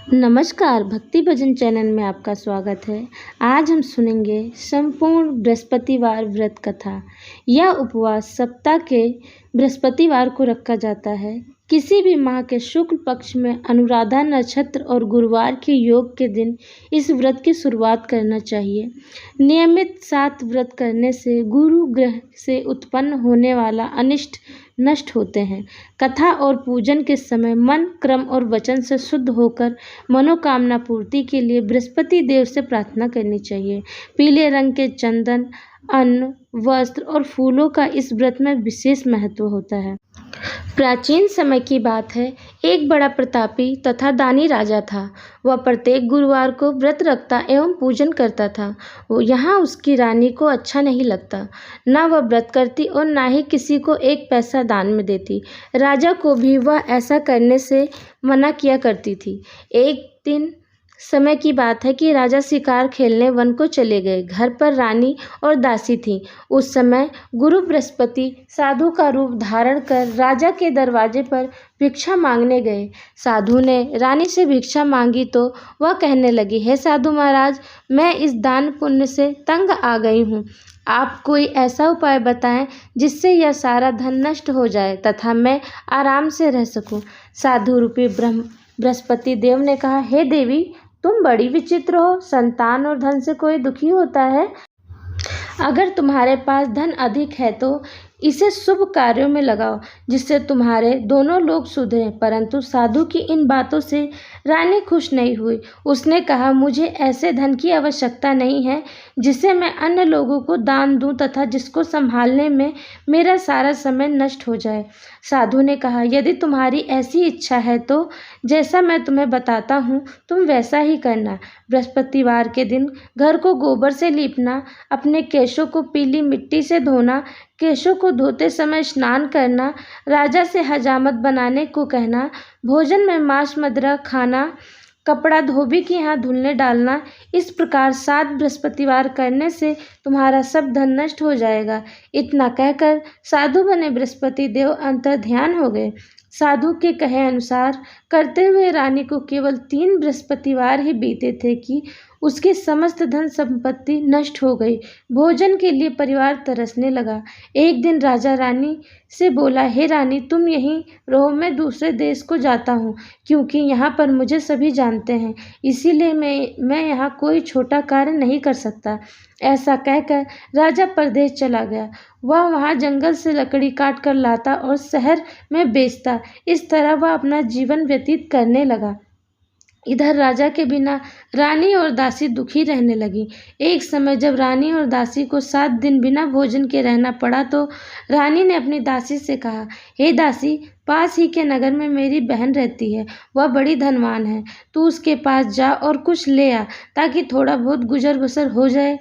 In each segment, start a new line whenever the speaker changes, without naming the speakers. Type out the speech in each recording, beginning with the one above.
नमस्कार, भक्ति भजन चैनल में आपका स्वागत है। आज हम सुनेंगे संपूर्ण बृहस्पतिवार व्रत कथा। यह उपवास सप्ताह के बृहस्पतिवार को रखा जाता है। किसी भी माह के शुक्ल पक्ष में अनुराधा नक्षत्र और गुरुवार के योग के दिन इस व्रत की शुरुआत करना चाहिए। नियमित 7 व्रत करने से गुरु ग्रह से उत्पन्न होने वाला अनिष्ट नष्ट होते हैं। कथा और पूजन के समय मन, क्रम और वचन से शुद्ध होकर मनोकामना पूर्ति के लिए बृहस्पति देव से प्रार्थना करनी चाहिए। पीले रंग के चंदन, अन्न, वस्त्र और फूलों का इस व्रत में विशेष महत्व होता है। प्राचीन समय की बात है, एक बड़ा प्रतापी तथा दानी राजा था। वह प्रत्येक गुरुवार को व्रत रखता एवं पूजन करता था। यहाँ उसकी रानी को अच्छा नहीं लगता। न वह व्रत करती और न ही किसी को एक पैसा दान में देती। राजा को भी वह ऐसा करने से मना किया करती थी। एक दिन समय की बात है कि राजा शिकार खेलने वन को चले गए। घर पर रानी और दासी थी। उस समय गुरु बृहस्पति साधु का रूप धारण कर राजा के दरवाजे पर भिक्षा मांगने गए। साधु ने रानी से भिक्षा मांगी तो वह कहने लगी, हे साधु महाराज, मैं इस दान पुण्य से तंग आ गई हूँ। आप कोई ऐसा उपाय बताएं जिससे यह सारा धन नष्ट हो जाए तथा मैं आराम से रह सकूं। साधु रूपी बृहस्पति देव ने कहा, हे देवी, तुम बड़ी विचित्र हो। संतान और धन से कोई दुखी होता है? अगर तुम्हारे पास धन अधिक है तो इसे शुभ कार्यों में लगाओ जिससे तुम्हारे दोनों लोग सुधरें। परंतु साधु की इन बातों से रानी खुश नहीं हुई। उसने कहा, मुझे ऐसे धन की आवश्यकता नहीं है जिसे मैं अन्य लोगों को दान दूं तथा जिसको संभालने में मेरा सारा समय नष्ट हो जाए। साधु ने कहा, यदि तुम्हारी ऐसी इच्छा है तो जैसा मैं तुम्हें बताता हूँ तुम वैसा ही करना। बृहस्पतिवार के दिन घर को गोबर से लीपना, अपने केशों को पीली मिट्टी से धोना, केशों को धोते समय स्नान करना, राजा से हजामत बनाने को कहना, भोजन में मांस मदिरा खाना, कपड़ा धोबी के यहाँ धुलने डालना। इस प्रकार 7 बृहस्पतिवार करने से तुम्हारा सब धन नष्ट हो जाएगा। इतना कहकर साधु बने बृहस्पति देव अंतर ध्यान हो गए। साधु के कहे अनुसार करते हुए रानी को केवल 3 बृहस्पतिवार ही बीते थे कि उसकी समस्त धन संपत्ति नष्ट हो गई। भोजन के लिए परिवार तरसने लगा। एक दिन राजा रानी से बोला, हे रानी, तुम यहीं रहो, मैं दूसरे देश को जाता हूँ क्योंकि यहाँ पर मुझे सभी जानते हैं। इसीलिए मैं यहाँ कोई छोटा कार्य नहीं कर सकता। ऐसा कहकर राजा परदेश चला गया। वह वहाँ जंगल से लकड़ी काट कर लाता और शहर में बेचता। इस तरह वह अपना जीवन व्यतीत करने लगा। इधर राजा के बिना रानी और दासी दुखी रहने लगी। एक समय जब रानी और दासी को 7 दिन बिना भोजन के रहना पड़ा तो रानी ने अपनी दासी से कहा, हे दासी, पास ही के नगर में मेरी बहन रहती है। वह बड़ी धनवान है। तू उसके पास जा और कुछ ले आ ताकि थोड़ा बहुत गुजर बसर हो जाए।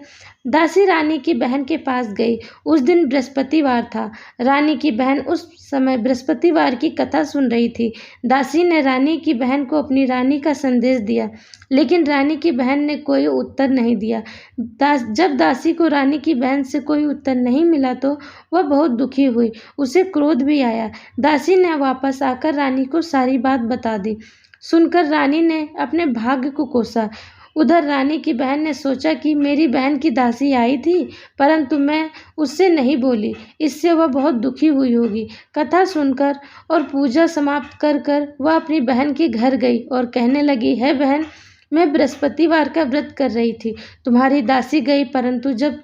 दासी रानी की बहन के पास गई। उस दिन बृहस्पतिवार था। रानी की बहन उस समय बृहस्पतिवार की कथा सुन रही थी। दासी ने रानी की बहन को अपनी रानी का संदेश दिया, लेकिन रानी की बहन ने कोई उत्तर नहीं दिया। जब दासी को रानी की बहन से कोई उत्तर नहीं मिला तो वह बहुत दुखी हुई। उसे क्रोध भी आया। दासी ने वापस आकर रानी को सारी बात बता दी। सुनकर रानी ने अपने भाग्य को कोसा। उधर रानी की बहन ने सोचा कि मेरी बहन की दासी आई थी परंतु मैं उससे नहीं बोली, इससे वह बहुत दुखी हुई होगी। कथा सुनकर और पूजा समाप्त कर वह अपनी बहन के घर गई और कहने लगी, है बहन, मैं बृहस्पतिवार का व्रत कर रही थी। तुम्हारी दासी गई परंतु जब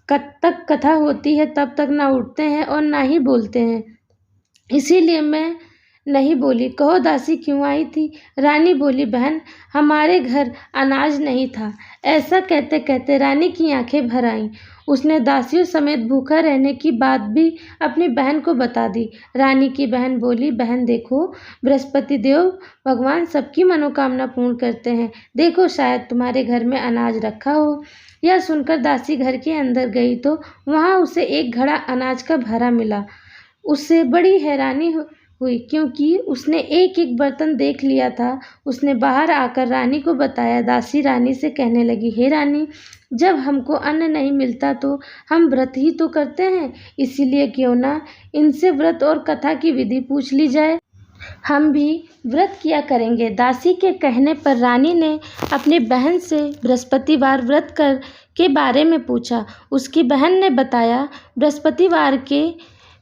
तक कथा होती है तब तक ना उठते हैं और ना ही बोलते हैं, इसीलिए मैं नहीं बोली। कहो दासी क्यों आई थी? रानी बोली, बहन, हमारे घर अनाज नहीं था। ऐसा कहते कहते रानी की आंखें भर आईं। उसने दासियों समेत भूखा रहने की बात भी अपनी बहन को बता दी। रानी की बहन बोली, बहन देखो, बृहस्पति देव भगवान सबकी मनोकामना पूर्ण करते हैं। देखो, शायद तुम्हारे घर में अनाज रखा हो। यह सुनकर दासी घर के अंदर गई तो वहाँ उसे एक घड़ा अनाज का भरा मिला। उससे बड़ी हैरानी हुई क्योंकि उसने एक एक बर्तन देख लिया था। उसने बाहर आकर रानी को बताया। दासी रानी से कहने लगी, हे रानी, जब हमको अन्न नहीं मिलता तो हम व्रत ही तो करते हैं, इसीलिए क्यों ना इनसे व्रत और कथा की विधि पूछ ली जाए। हम भी व्रत किया करेंगे। दासी के कहने पर रानी ने अपनी बहन से बृहस्पतिवार व्रत के बारे में पूछा। उसकी बहन ने बताया, बृहस्पतिवार के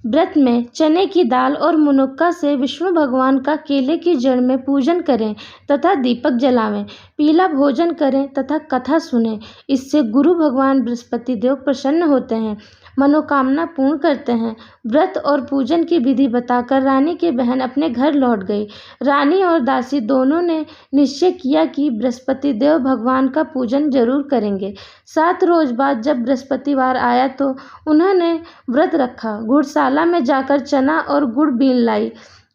व्रत में चने की दाल और मुनक्का से विष्णु भगवान का केले की जड़ में पूजन करें तथा दीपक जलावें, पीला भोजन करें तथा कथा सुनें। इससे गुरु भगवान बृहस्पति देव प्रसन्न होते हैं, मनोकामना पूर्ण करते हैं। व्रत और पूजन की विधि बताकर रानी की बहन अपने घर लौट गई। रानी और दासी दोनों ने निश्चय किया कि बृहस्पति देव भगवान का पूजन जरूर करेंगे। 7 रोज बाद जब बृहस्पतिवार आया तो उन्होंने व्रत रखा। गुड़शाला में जाकर चना और गुड़ बीन लाई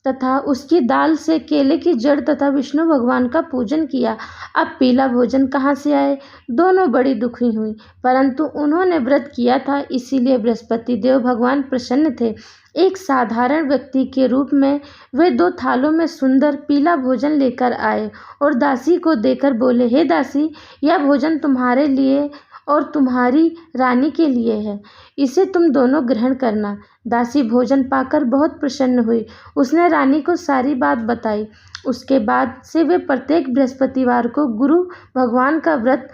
तथा उसकी दाल से केले की जड़ तथा विष्णु भगवान का पूजन किया। अब पीला भोजन कहाँ से आए? दोनों बड़ी दुखी हुई, परंतु उन्होंने व्रत किया था, इसीलिए बृहस्पति देव भगवान प्रसन्न थे। एक साधारण व्यक्ति के रूप में वे 2 थालों में सुंदर पीला भोजन लेकर आए और दासी को देकर बोले, हे दासी, यह भोजन तुम्हारे लिए और तुम्हारी रानी के लिए है, इसे तुम दोनों ग्रहण करना। दासी भोजन पाकर बहुत प्रसन्न हुई। उसने रानी को सारी बात बताई। उसके बाद से वे प्रत्येक बृहस्पतिवार को गुरु भगवान का व्रत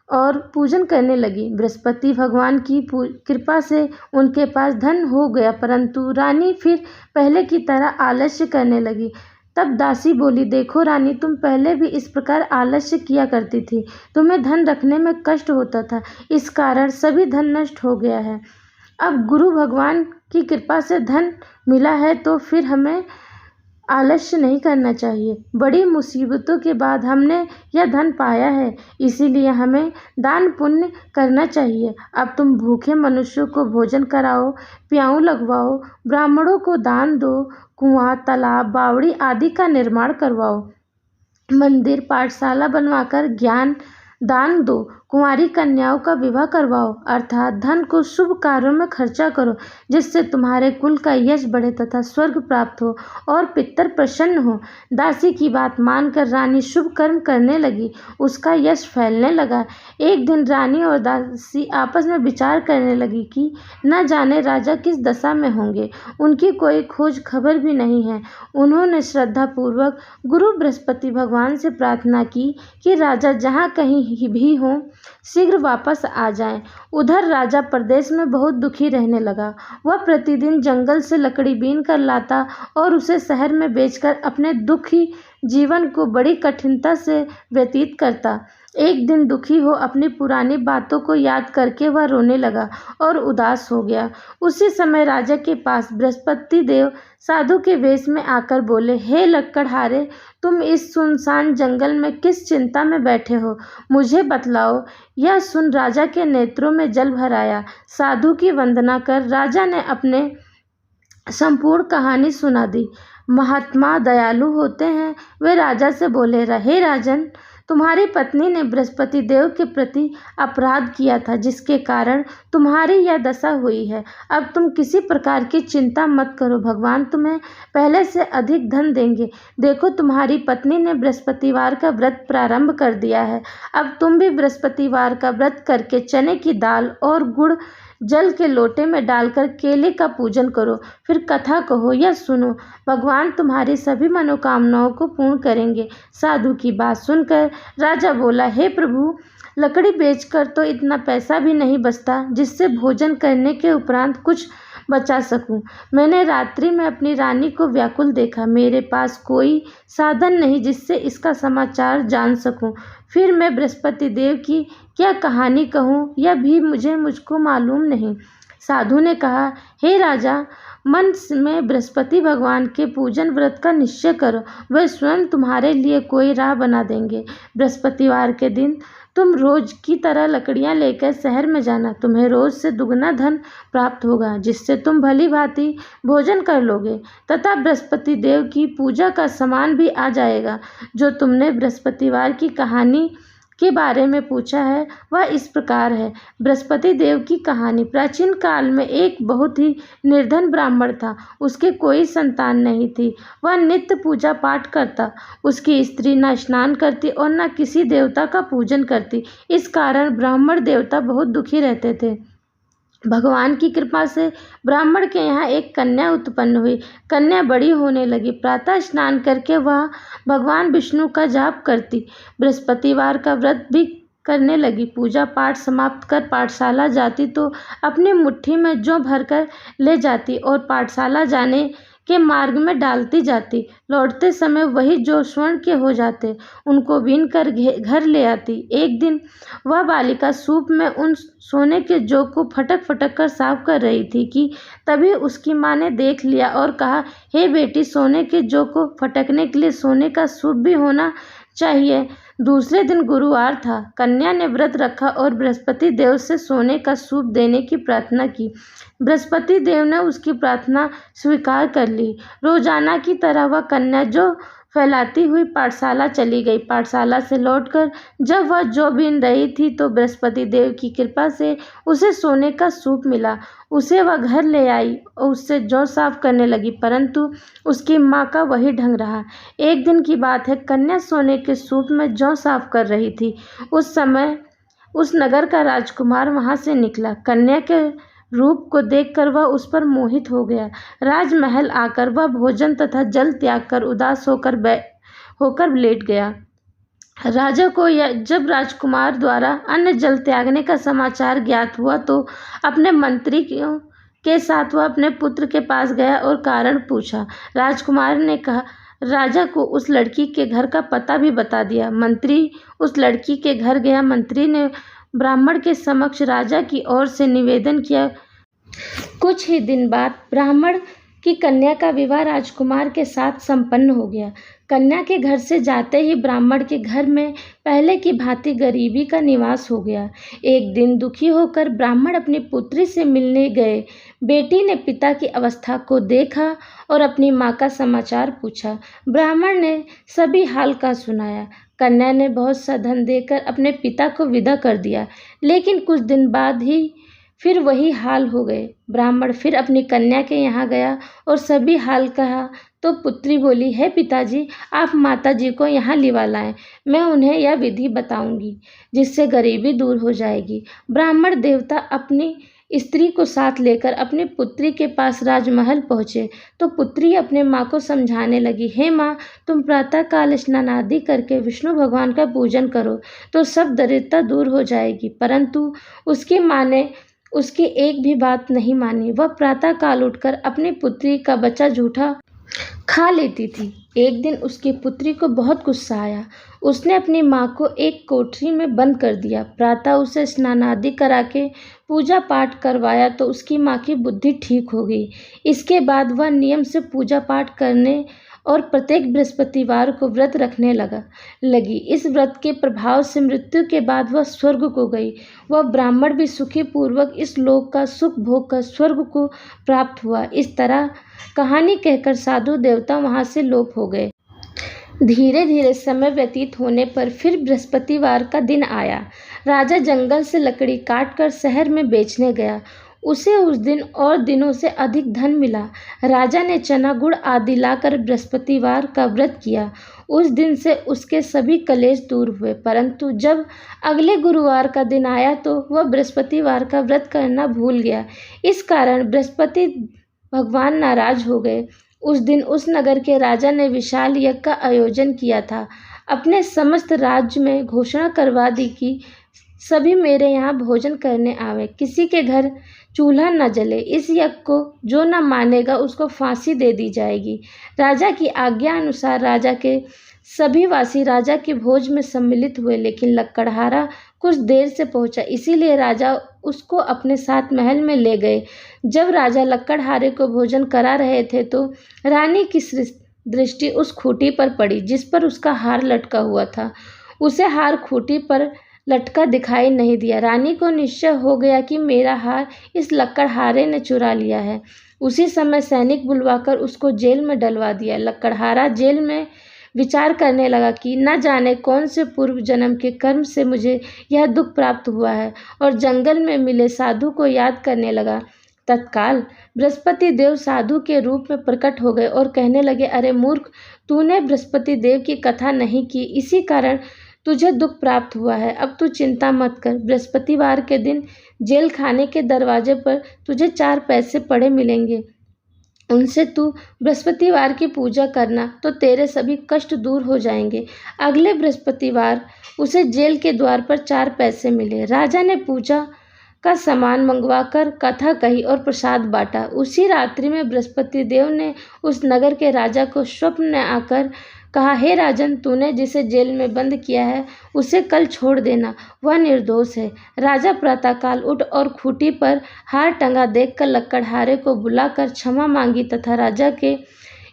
और पूजन करने लगी। बृहस्पति भगवान की कृपा से उनके पास धन हो गया, परंतु रानी फिर पहले की तरह आलस्य करने लगी। तब दासी बोली, देखो रानी, तुम पहले भी इस प्रकार आलस्य किया करती थी। तुम्हें धन रखने में कष्ट होता था, इस कारण सभी धन नष्ट हो गया है। अब गुरु भगवान की कृपा से धन मिला है तो फिर हमें आलस्य नहीं करना चाहिए। बड़ी मुसीबतों के बाद हमने यह धन पाया है, इसीलिए हमें दान पुण्य करना चाहिए। अब तुम भूखे मनुष्यों को भोजन कराओ, प्याऊ लगवाओ, ब्राह्मणों को दान दो, कुआं, तालाब, बावड़ी आदि का निर्माण करवाओ, मंदिर, पाठशाला बनवाकर ज्ञान दान दो, कुंवारी कन्याओं का विवाह करवाओ, अर्थात धन को शुभ कार्यों में खर्चा करो, जिससे तुम्हारे कुल का यश बढ़े तथा स्वर्ग प्राप्त हो और पितर प्रसन्न हो। दासी की बात मानकर रानी शुभ कर्म करने लगी। उसका यश फैलने लगा। एक दिन रानी और दासी आपस में विचार करने लगी कि न जाने राजा किस दशा में होंगे। उनकी कोई खोज खबर भी नहीं है। उन्होंने श्रद्धापूर्वक गुरु बृहस्पति भगवान से प्रार्थना की कि राजा जहाँ कहीं भी हों, शीघ्र वापस आ जाएं। उधर राजा प्रदेश में बहुत दुखी रहने लगा। वह प्रतिदिन जंगल से लकड़ी बीन कर लाता और उसे शहर में बेचकर अपने दुखी जीवन को बड़ी कठिनता से व्यतीत करता। एक दिन दुखी हो अपनी पुरानी बातों को याद करके वह रोने लगा और उदास हो गया। उसी समय राजा के पास बृहस्पति देव साधु के वेश में आकर बोले, हे लक्कड़हारे, तुम इस सुनसान जंगल में किस चिंता में बैठे हो, मुझे बतलाओ। यह सुन राजा के नेत्रों में जल भर आया। साधु की वंदना कर राजा ने अपने संपूर्ण कहानी सुना दी। महात्मा दयालु होते हैं। वे राजा से बोले, हे राजन, तुम्हारी पत्नी ने बृहस्पति देव के प्रति अपराध किया था, जिसके कारण तुम्हारी यह दशा हुई है। अब तुम किसी प्रकार की चिंता मत करो, भगवान तुम्हें पहले से अधिक धन देंगे। देखो, तुम्हारी पत्नी ने बृहस्पतिवार का व्रत प्रारंभ कर दिया है। अब तुम भी बृहस्पतिवार का व्रत करके चने की दाल और गुड़ जल के लोटे में डालकर केले का पूजन करो, फिर कथा कहो या सुनो। भगवान तुम्हारी सभी मनोकामनाओं को पूर्ण करेंगे। साधु की बात सुनकर राजा बोला, हे प्रभु, लकड़ी बेचकर तो इतना पैसा भी नहीं बचता जिससे भोजन करने के उपरांत कुछ बचा सकूं। मैंने रात्रि में अपनी रानी को व्याकुल देखा। मेरे पास कोई साधन नहीं जिससे इसका समाचार जान सकूं। फिर मैं बृहस्पति देव की क्या कहानी कहूँ, यह भी मुझको मालूम नहीं। साधु ने कहा, हे राजा, मन में बृहस्पति भगवान के पूजन व्रत का निश्चय करो, वे स्वयं तुम्हारे लिए कोई राह बना देंगे। बृहस्पतिवार के दिन तुम रोज की तरह लकड़ियां लेकर शहर में जाना। तुम्हें रोज से दुगना धन प्राप्त होगा, जिससे तुम भली भांति भोजन कर लोगे तथा बृहस्पति देव की पूजा का सामान भी आ जाएगा। जो तुमने बृहस्पतिवार की कहानी के बारे में पूछा है वह इस प्रकार है। बृहस्पति देव की कहानी। प्राचीन काल में एक बहुत ही निर्धन ब्राह्मण था। उसके कोई संतान नहीं थी। वह नित्य पूजा पाठ करता। उसकी स्त्री न स्नान करती और न किसी देवता का पूजन करती। इस कारण ब्राह्मण देवता बहुत दुखी रहते थे। भगवान की कृपा से ब्राह्मण के यहाँ एक कन्या उत्पन्न हुई। कन्या बड़ी होने लगी। प्रातः स्नान करके वह भगवान विष्णु का जाप करती, बृहस्पतिवार का व्रत भी करने लगी। पूजा पाठ समाप्त कर पाठशाला जाती तो अपनी मुट्ठी में जौ भरकर ले जाती और पाठशाला जाने के मार्ग में डालती जाती। लौटते समय वही जौ स्वर्ण के हो जाते, उनको बीन कर घर ले आती। एक दिन वह बालिका सूप में उन सोने के जौ को फटक फटक कर साफ कर रही थी कि तभी उसकी माँ ने देख लिया और कहा, हे बेटी, सोने के जौ को फटकने के लिए सोने का सूप भी होना चाहिए। दूसरे दिन गुरुवार था। कन्या ने व्रत रखा और बृहस्पति देव से सोने का सूप देने की प्रार्थना की। बृहस्पति देव ने उसकी प्रार्थना स्वीकार कर ली। रोजाना की तरह वह कन्या जौ फैलाती हुई पाठशाला चली गई। पाठशाला से लौटकर जब वह जौ बीन रही थी तो बृहस्पति देव की कृपा से उसे सोने का सूप मिला। उसे वह घर ले आई और उससे जौ साफ करने लगी, परंतु उसकी माँ का वही ढंग रहा। एक दिन की बात है, कन्या सोने के सूप में जौ साफ कर रही थी। उस समय उस नगर का राजकुमार वहां से निकला। कन्या के रूप को देखकर वह उस पर मोहित हो गया। राजमहल आकर वह भोजन तथा जल त्याग कर उदास होकर लेट गया। राजा को जब राजकुमार द्वारा अन्न जल त्यागने का समाचार ज्ञात हुआ तो अपने मंत्री के साथ वह अपने पुत्र के पास गया और कारण पूछा। राजकुमार ने कहा, राजा को उस लड़की के घर का पता भी बता दिया। मंत्री उस लड़की के घर गया। मंत्री ने ब्राह्मण के समक्ष राजा की ओर से निवेदन किया। कुछ ही दिन बाद ब्राह्मण की कन्या का विवाह राजकुमार के साथ संपन्न हो गया। कन्या के घर से जाते ही ब्राह्मण के घर में पहले की भांति गरीबी का निवास हो गया। एक दिन दुखी होकर ब्राह्मण अपनी पुत्री से मिलने गए। बेटी ने पिता की अवस्था को देखा और अपनी माँ का समाचार पूछा। ब्राह्मण ने सभी हाल का सुनाया। कन्या ने बहुत सा धन देकर अपने पिता को विदा कर दिया, लेकिन कुछ दिन बाद ही फिर वही हाल हो गए। ब्राह्मण फिर अपनी कन्या के यहाँ गया और सभी हाल कहा तो पुत्री बोली, हे पिताजी, आप माताजी को यहाँ लिवा लाएं, मैं उन्हें यह विधि बताऊंगी जिससे गरीबी दूर हो जाएगी। ब्राह्मण देवता अपनी स्त्री को साथ लेकर अपनी पुत्री के पास राजमहल पहुँचे तो पुत्री अपने माँ को समझाने लगी, हे माँ, तुम प्रातःकाल स्नान आदि करके विष्णु भगवान का पूजन करो तो सब दरिद्रता दूर हो जाएगी। परंतु उसकी माँ ने उसकी एक भी बात नहीं मानी। वह प्रातःकाल उठकर अपनी पुत्री का बच्चा झूठा खा लेती थी। एक दिन उसकी पुत्री को बहुत गुस्सा आया। उसने अपनी माँ को एक कोठरी में बंद कर दिया। प्रातः उसे स्नान आदि करा के पूजा पाठ करवाया तो उसकी माँ की बुद्धि ठीक हो गई। इसके बाद वह नियम से पूजा पाठ करने और प्रत्येक बृहस्पतिवार को व्रत रखने लगी। इस व्रत के प्रभाव से मृत्यु के बाद वह स्वर्ग को गई। वह ब्राह्मण भी सुखी पूर्वक इस लोक का सुख भोग कर स्वर्ग को प्राप्त हुआ। इस तरह कहानी कहकर साधु देवता वहां से लोप हो गए। धीरे धीरे समय व्यतीत होने पर फिर बृहस्पतिवार का दिन आया। राजा जंगल से लकड़ी काटकर शहर में बेचने गया। उसे उस दिन और दिनों से अधिक धन मिला। राजा ने चना गुड़ आदि लाकर बृहस्पतिवार का व्रत किया। उस दिन से उसके सभी कलेश दूर हुए। परंतु जब अगले गुरुवार का दिन आया तो वह बृहस्पतिवार का व्रत करना भूल गया। इस कारण बृहस्पति भगवान नाराज हो गए। उस दिन उस नगर के राजा ने विशाल यज्ञ का आयोजन किया था। अपने समस्त राज्य में घोषणा करवा दी कि सभी मेरे यहाँ भोजन करने आवे, किसी के घर चूल्हा न जले। इस यज्ञ को जो न मानेगा उसको फांसी दे दी जाएगी। राजा की आज्ञा अनुसार राजा के सभी वासी राजा के भोज में सम्मिलित हुए, लेकिन लक्कड़हारा कुछ देर से पहुंचा, इसीलिए राजा उसको अपने साथ महल में ले गए। जब राजा लक्कड़हारे को भोजन करा रहे थे तो रानी की दृष्टि उस खूंटी पर पड़ी जिस पर उसका हार लटका हुआ था। उसे हार खूंटी पर लटका दिखाई नहीं दिया। रानी को निश्चय हो गया कि मेरा हार इस लक्कड़हारे ने चुरा लिया है। उसी समय सैनिक बुलवाकर उसको जेल में डलवा दिया। लक्कड़हारा जेल में विचार करने लगा कि न जाने कौन से पूर्व जन्म के कर्म से मुझे यह दुख प्राप्त हुआ है, और जंगल में मिले साधु को याद करने लगा। तत्काल बृहस्पति देव साधु के रूप में प्रकट हो गए और कहने लगे, अरे मूर्ख, तूने बृहस्पति देव की कथा नहीं की, इसी कारण तुझे दुख प्राप्त हुआ है। अब तू चिंता मत कर। बृहस्पतिवार के दिन जेल खाने के दरवाजे पर तुझे 4 पैसे पड़े मिलेंगे। उनसे तू बृहस्पतिवार की पूजा करना तो तेरे सभी कष्ट दूर हो जाएंगे। अगले बृहस्पतिवार उसे जेल के द्वार पर 4 पैसे मिले। राजा ने पूजा का सामान मंगवाकर कथा कही और प्रसाद बांटा। उसी रात्रि में बृहस्पति देव ने उस नगर के राजा को स्वप्न में आकर कहा, हे राजन, तूने जिसे जेल में बंद किया है उसे कल छोड़ देना, वह निर्दोष है। राजा प्रातःकाल उठ और खूंटी पर हार टंगा देखकर लकड़हारे को बुलाकर क्षमा मांगी तथा राजा के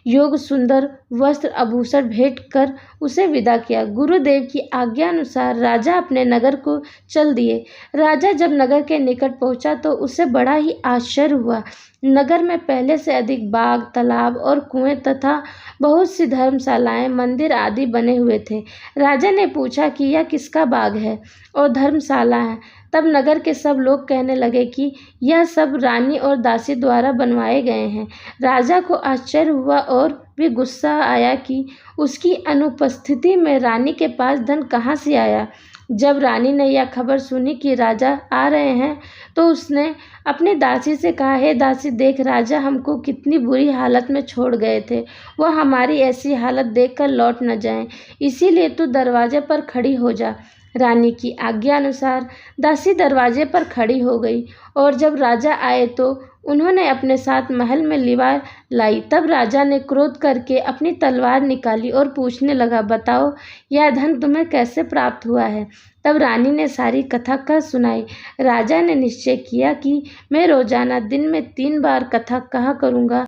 योग सुंदर वस्त्र आभूषण भेंट कर उसे विदा किया। गुरुदेव की आज्ञा अनुसार राजा अपने नगर को चल दिए। राजा जब नगर के निकट पहुंचा तो उसे बड़ा ही आश्चर्य हुआ। नगर में पहले से अधिक बाग, तालाब और कुएं तथा बहुत सी धर्मशालाएं, मंदिर आदि बने हुए थे। राजा ने पूछा कि यह किसका बाग है और धर्मशाला है। तब नगर के सब लोग कहने लगे कि यह सब रानी और दासी द्वारा बनवाए गए हैं। राजा को आश्चर्य हुआ और भी गुस्सा आया कि उसकी अनुपस्थिति में रानी के पास धन कहाँ से आया। जब रानी ने यह खबर सुनी कि राजा आ रहे हैं तो उसने अपनी दासी से कहा, हे दासी, देख राजा हमको कितनी बुरी हालत में छोड़ गए थे। वह हमारी ऐसी हालत देखकर लौट न जाएं, इसीलिए तू दरवाजे पर खड़ी हो जा। रानी की आज्ञा अनुसार दासी दरवाजे पर खड़ी हो गई और जब राजा आए तो उन्होंने अपने साथ महल में लिवा लाई। तब राजा ने क्रोध करके अपनी तलवार निकाली और पूछने लगा, बताओ यह धन तुम्हें कैसे प्राप्त हुआ है। तब रानी ने सारी कथा कह सुनाई। राजा ने निश्चय किया कि मैं रोजाना दिन में 3 बार कथा कहा करूँगा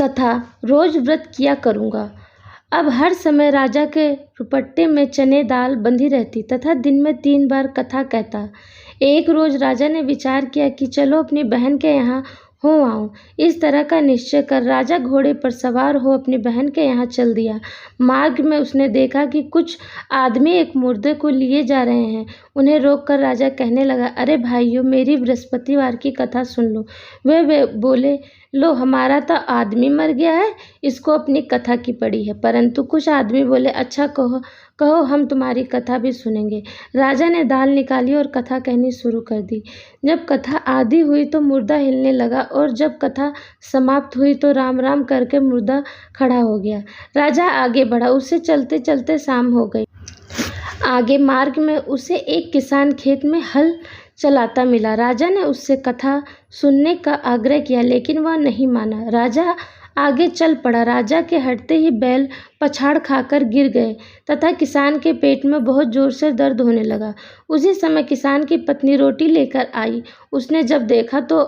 तथा रोज व्रत किया करूँगा। अब हर समय राजा के रुपट्टे में चने दाल बंधी रहती तथा दिन में 3 बार कथा कहता। एक रोज राजा ने विचार किया कि चलो अपनी बहन के यहाँ हो आऊं। इस तरह का निश्चय कर राजा घोड़े पर सवार हो अपनी बहन के यहाँ चल दिया। मार्ग में उसने देखा कि कुछ आदमी एक मुर्दे को लिए जा रहे हैं। उन्हें रोककर राजा कहने लगा, अरे भाइयों, मेरी बृहस्पतिवार की कथा सुन लो। वे बोले, लो, हमारा तो आदमी मर गया है, इसको अपनी कथा की पड़ी है। परंतु कुछ आदमी बोले, अच्छा कहो कहो, हम तुम्हारी कथा भी सुनेंगे। राजा ने दाल निकाली और कथा कहनी शुरू कर दी। जब कथा आधी हुई तो मुर्दा हिलने लगा और जब कथा समाप्त हुई तो राम राम करके मुर्दा खड़ा हो गया। राजा आगे बढ़ा, उसे चलते चलते शाम हो गई। आगे मार्ग में उसे एक किसान खेत में हल चलाता मिला। राजा ने उससे कथा सुनने का आग्रह किया लेकिन वह नहीं माना। राजा आगे चल पड़ा। राजा के हटते ही बैल पछाड़ खाकर गिर गए तथा किसान के पेट में बहुत जोर से दर्द होने लगा। उसी समय किसान की पत्नी रोटी लेकर आई। उसने जब देखा तो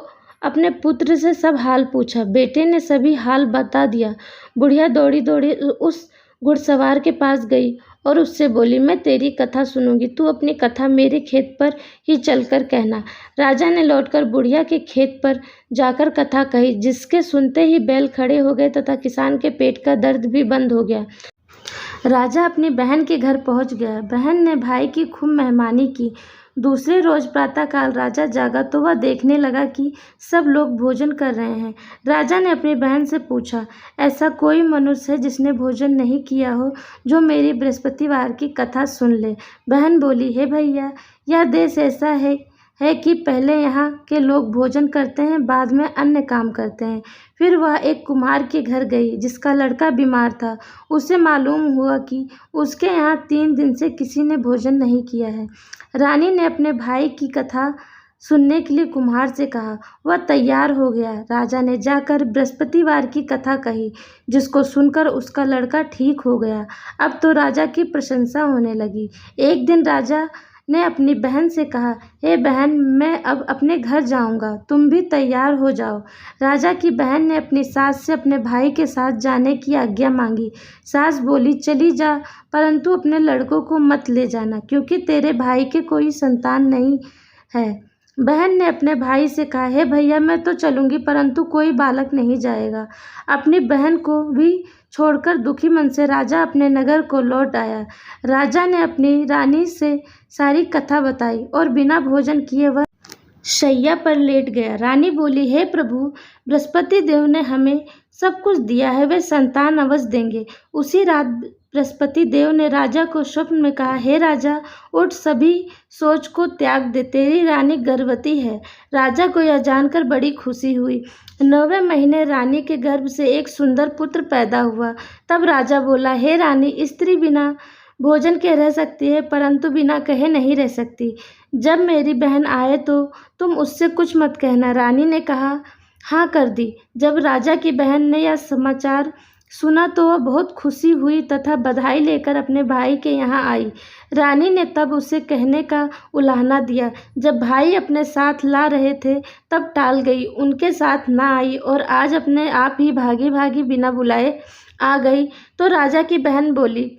अपने पुत्र से सब हाल पूछा। बेटे ने सभी हाल बता दिया। बुढ़िया दौड़ी दौड़ी उस घुड़सवार के पास गई और उससे बोली, मैं तेरी कथा सुनूंगी, तू अपनी कथा मेरे खेत पर ही चलकर कहना। राजा ने लौटकर बुढ़िया के खेत पर जाकर कथा कही, जिसके सुनते ही बैल खड़े हो गए तथा किसान के पेट का दर्द भी बंद हो गया। राजा अपनी बहन के घर पहुंच गया। बहन ने भाई की खूब मेहमानी की। दूसरे रोज प्रातःकाल राजा जागा तो वह देखने लगा कि सब लोग भोजन कर रहे हैं। राजा ने अपनी बहन से पूछा, ऐसा कोई मनुष्य है जिसने भोजन नहीं किया हो जो मेरी बृहस्पतिवार की कथा सुन ले। बहन बोली, हे भैया, यह देश ऐसा है कि पहले यहाँ के लोग भोजन करते हैं, बाद में अन्य काम करते हैं। फिर वह एक कुम्हार के घर गई जिसका लड़का बीमार था। उसे मालूम हुआ कि उसके यहाँ 3 दिन से किसी ने भोजन नहीं किया है। रानी ने अपने भाई की कथा सुनने के लिए कुम्हार से कहा। वह तैयार हो गया। राजा ने जाकर बृहस्पतिवार की कथा कही, जिसको सुनकर उसका लड़का ठीक हो गया। अब तो राजा की प्रशंसा होने लगी। एक दिन राजा ने अपनी बहन से कहा, हे बहन, मैं अब अपने घर जाऊंगा, तुम भी तैयार हो जाओ। राजा की बहन ने अपनी सास से अपने भाई के साथ जाने की आज्ञा मांगी। सास बोली, चली जा, परंतु अपने लड़कों को मत ले जाना, क्योंकि तेरे भाई के कोई संतान नहीं है। बहन ने अपने भाई से कहा, हे भैया, मैं तो चलूंगी, परंतु कोई बालक नहीं जाएगा। अपनी बहन को भी छोड़कर दुखी मन से राजा अपने नगर को लौट आया। राजा ने अपनी रानी से सारी कथा बताई और बिना भोजन किए वह शैया पर लेट गया। रानी बोली, हे प्रभु, बृहस्पति देव ने हमें सब कुछ दिया है, वे संतान अवश्य देंगे। उसी रात बृहस्पति देव ने राजा को स्वप्न में कहा, हे राजा, उठ, सभी सोच को त्याग दे, तेरी रानी गर्भवती है। राजा को यह जानकर बड़ी खुशी हुई। 9वें महीने रानी के गर्भ से एक सुंदर पुत्र पैदा हुआ। तब राजा बोला, हे रानी, स्त्री बिना भोजन के रह सकती है, परंतु बिना कहे नहीं रह सकती। जब मेरी बहन आए तो तुम उससे कुछ मत कहना। रानी ने कहा, हाँ कर दी। जब राजा की बहन ने यह समाचार सुना तो वह बहुत खुशी हुई तथा बधाई लेकर अपने भाई के यहाँ आई। रानी ने तब उसे कहने का उलाहना दिया। जब भाई अपने साथ ला रहे थे तब टाल गई, उनके साथ ना आई और आज अपने आप ही भागी भागी बिना बुलाए आ गई। तो राजा की बहन बोली,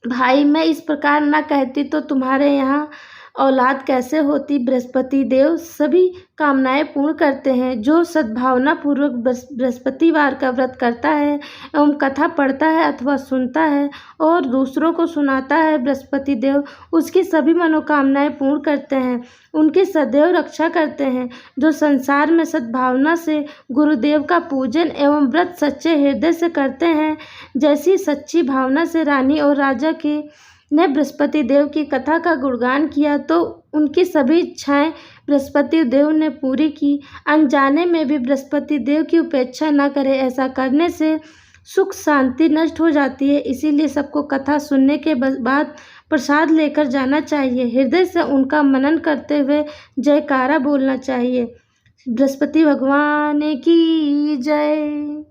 भाई, मैं इस प्रकार ना कहती तो तुम्हारे यहाँ औलाद कैसे होती। बृहस्पति देव सभी कामनाएं पूर्ण करते हैं। जो सद्भावना पूर्वक बृहस्पतिवार का व्रत करता है एवं कथा पढ़ता है अथवा सुनता है और दूसरों को सुनाता है, बृहस्पति देव उसकी सभी मनोकामनाएं पूर्ण करते हैं, उनकी सदैव रक्षा करते हैं। जो संसार में सद्भावना से गुरुदेव का पूजन एवं व्रत सच्चे हृदय से करते हैं, जैसी सच्ची भावना से रानी और राजा के ने बृहस्पति देव की कथा का गुणगान किया तो उनकी सभी इच्छाएं बृहस्पति देव ने पूरी की। अनजाने में भी बृहस्पति देव की उपेक्षा न करे, ऐसा करने से सुख शांति नष्ट हो जाती है। इसीलिए सबको कथा सुनने के बाद प्रसाद लेकर जाना चाहिए। हृदय से उनका मनन करते हुए जयकारा बोलना चाहिए। बृहस्पति भगवान की जय।